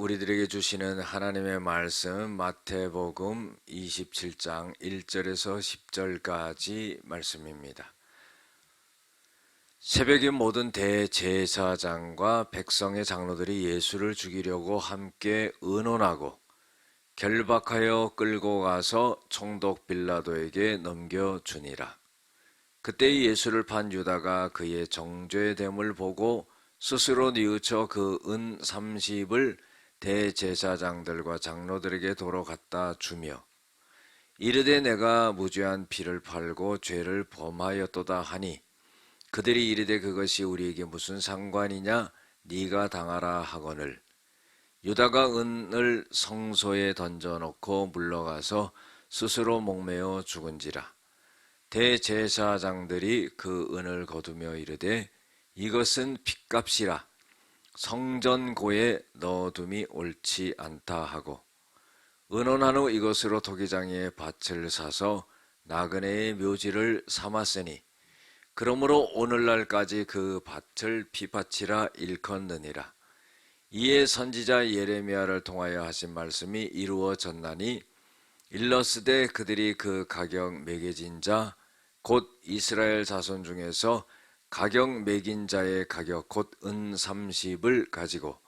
우리들에게 주시는 하나님의 말씀 마태복음 27장 1절에서 10절까지 말씀입니다. 새벽에 모든 대제사장과 백성의 장로들이 예수를 죽이려고 함께 의논하고 결박하여 끌고 가서 총독 빌라도에게 넘겨주니라. 그때 예수를 판 유다가 그의 정죄됨을 보고 스스로 뉘우쳐 그 은 30을 대제사장들과 장로들에게 도로 갖다 주며 이르되 내가 무죄한 피를 팔고 죄를 범하였도다 하니 그들이 이르되 그것이 우리에게 무슨 상관이냐 네가 당하라 하거늘 유다가 은을 성소에 던져놓고 물러가서 스스로 목매어 죽은지라. 대제사장들이 그 은을 거두며 이르되 이것은 핏값이라 성전고에 넣어둠이 옳지 않다 하고 의논한 후 이것으로 토기장의 밭을 사서 나그네의 묘지를 삼았으니 그러므로 오늘날까지 그 밭을 피밭이라 일컫느니라. 이에 선지자 예레미야를 통하여 하신 말씀이 이루어졌나니 일러스되 그들이 그 가격 매겨진 자 곧 이스라엘 자손 중에서 가격 매긴 자의 가격 곧 은 30을 가지고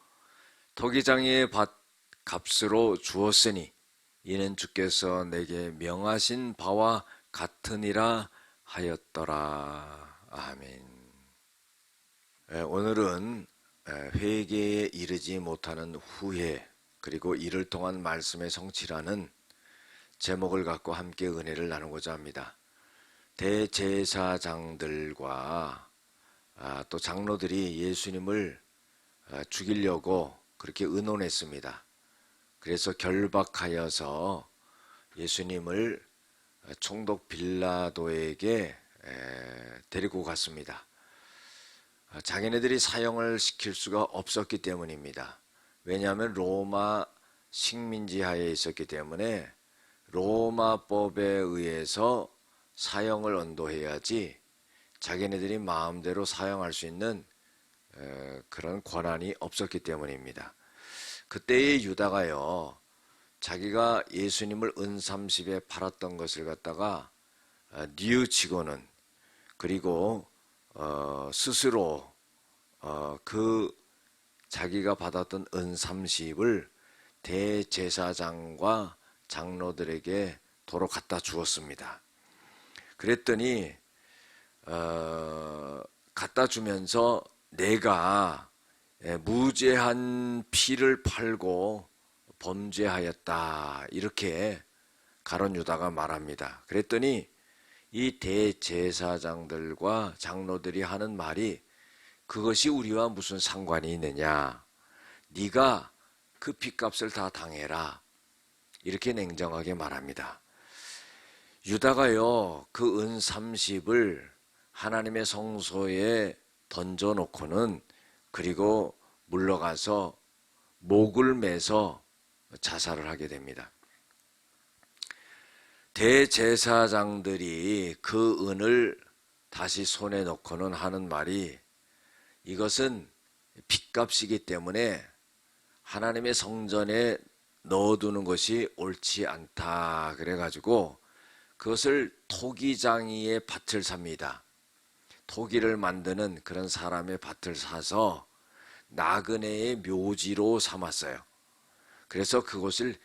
토기장의 밭 값으로 주었으니 이는 주께서 내게 명하신 바와 같으니라 하였더라. 아멘. 오늘은 회개에 이르지 못하는 후회 그리고 이를 통한 말씀의 성취라는 제목을 갖고 함께 은혜를 나누고자 합니다. 대제사장들과 또 장로들이 예수님을 죽이려고 그렇게 의논했습니다. 그래서 결박하여서 예수님을 총독 빌라도에게 데리고 갔습니다. 자기네들이 사형을 시킬 수가 없었기 때문입니다. 왜냐하면 로마 식민지 하에 있었기 때문에 로마법에 의해서 사형을 언도해야지 자기네들이 마음대로 사형할 수 있는 그런 권한이 없었기 때문입니다. 그때의 유다가요, 자기가 예수님을 은 30에 팔았던 것을 갖다가 뉘우치고는 그리고 스스로 그 자기가 받았던 은 30을 대제사장과 장로들에게 도로 갖다 주었습니다. 그랬더니 갖다 주면서 내가 무죄한 피를 팔고 범죄하였다 이렇게 가룟 유다가 말합니다. 그랬더니 이 대제사장들과 장로들이 하는 말이 그것이 우리와 무슨 상관이 있느냐, 네가 그 핏값을 다 당해라 이렇게 냉정하게 말합니다. 유다가요 그 은 30을 하나님의 성소에 던져놓고는 그리고 물러가서 목을 매서 자살을 하게 됩니다. 대제사장들이 그 은을 다시 손에 넣고는 하는 말이 이것은 핏값이기 때문에 하나님의 성전에 넣어두는 것이 옳지 않다 그래가지고 그것을 토기장이의 밭을 삽니다. 토기를 만드는 그런 사람의 밭을 사서 나그네의 묘지로 삼았어요. 그래서 그것을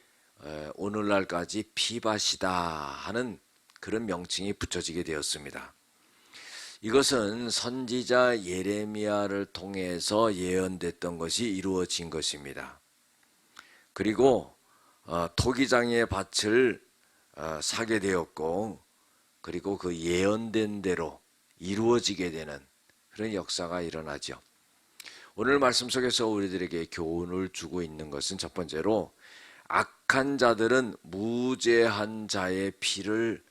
오늘날까지 피밭이다 하는 그런 명칭이 붙여지게 되었습니다. 이것은 선지자 예레미야를 통해서 예언됐던 것이 이루어진 것입니다. 그리고 토기장의 밭을 사게 되었고 그리고 그 예언된 대로 이루어지게 되는 그런 역사가 일어나죠. 오늘 말씀 속에서 우리들에게 교훈을 주고 있는 것은 첫 번째로 악한 자들은 무죄한 자의 피를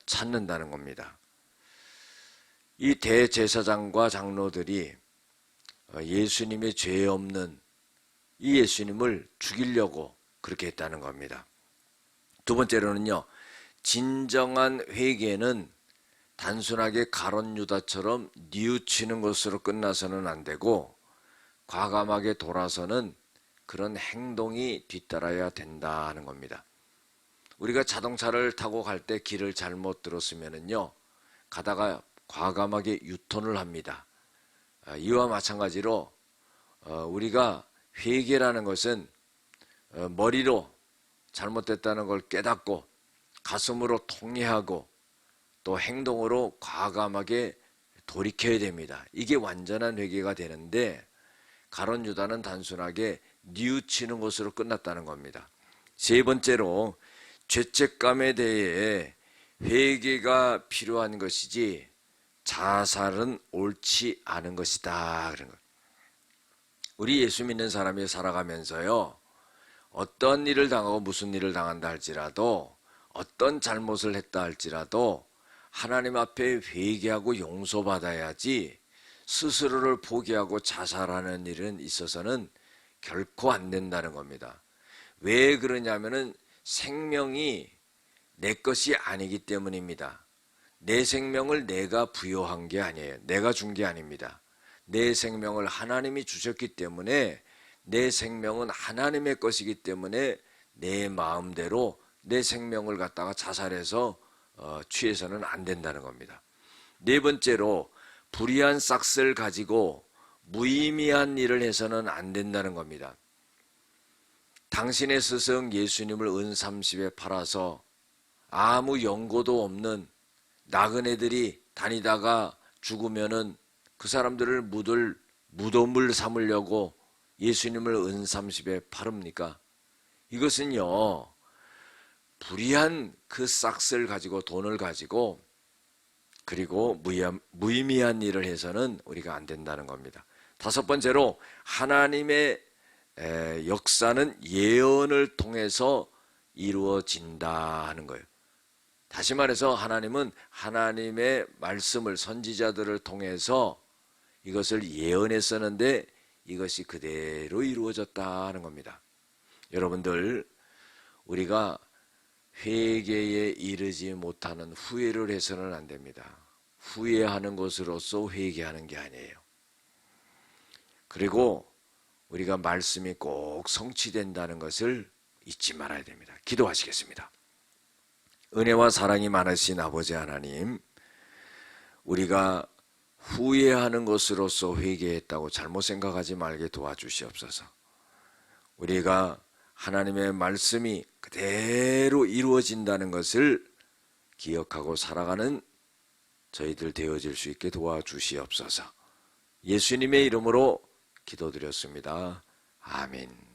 찾는다는 겁니다. 이 대제사장과 장로들이 예수님의 죄 없는 이 예수님을 죽이려고 그렇게 했다는 겁니다. 두 번째로는요, 진정한 회개는 단순하게 가룟 유다처럼 뉘우치는 것으로 끝나서는 안 되고 과감하게 돌아서는 그런 행동이 뒤따라야 된다는 겁니다. 우리가 자동차를 타고 갈 때 길을 잘못 들었으면요, 가다가 과감하게 유턴을 합니다. 이와 마찬가지로 우리가 회개라는 것은 머리로 잘못됐다는 걸 깨닫고 가슴으로 통회하고 또 행동으로 과감하게 돌이켜야 됩니다. 이게 완전한 회개가 되는데 가룟 유다는 단순하게 뉘우치는 것으로 끝났다는 겁니다. 세 번째로 죄책감에 대해 회개가 필요한 것이지 자살은 옳지 않은 것이다. 그런 것. 우리 예수 믿는 사람이 살아가면서요, 어떤 일을 당하고 무슨 일을 당한다 할지라도, 어떤 잘못을 했다 할지라도 하나님 앞에 회개하고 용서받아야지 스스로를 포기하고 자살하는 일은 있어서는 결코 안 된다는 겁니다. 왜 그러냐면은 생명이 내 것이 아니기 때문입니다. 내 생명을 내가 부여한 게 아니에요. 내가 준 게 아닙니다. 내 생명을 하나님이 주셨기 때문에 내 생명은 하나님의 것이기 때문에 내 마음대로 내 생명을 갖다가 자살해서 취해서는 안 된다는 겁니다. 네 번째로 불의한 싹을 가지고 무의미한 일을 해서는 안 된다는 겁니다. 당신의 스승 예수님을 은 30에 팔아서 아무 연고도 없는 나그네들이 다니다가 죽으면은 그 사람들을 묻을 무덤을 삼으려고 예수님을 은 30에 팔읍니까? 이것은요, 불의한 그 싹을 가지고 돈을 가지고 그리고 무의미한 일을 해서는 우리가 안 된다는 겁니다. 다섯 번째로 하나님의 역사는 예언을 통해서 이루어진다 하는 거예요. 다시 말해서 하나님은 하나님의 말씀을 선지자들을 통해서 이것을 예언했었는데 이것이 그대로 이루어졌다는 겁니다. 여러분들, 우리가 회개에 이르지 못하는 후회를 해서는 안 됩니다. 후회하는 것으로서 회개하는 게 아니에요. 그리고 우리가 말씀이 꼭 성취된다는 것을 잊지 말아야 됩니다. 기도하시겠습니다. 은혜와 사랑이 많으신 아버지 하나님, 우리가 후회하는 것으로서 회개했다고 잘못 생각하지 말게 도와주시옵소서. 우리가 하나님의 말씀이 그대로 이루어진다는 것을 기억하고 살아가는 저희들 되어질 수 있게 도와주시옵소서. 예수님의 이름으로 기도드렸습니다. 아멘.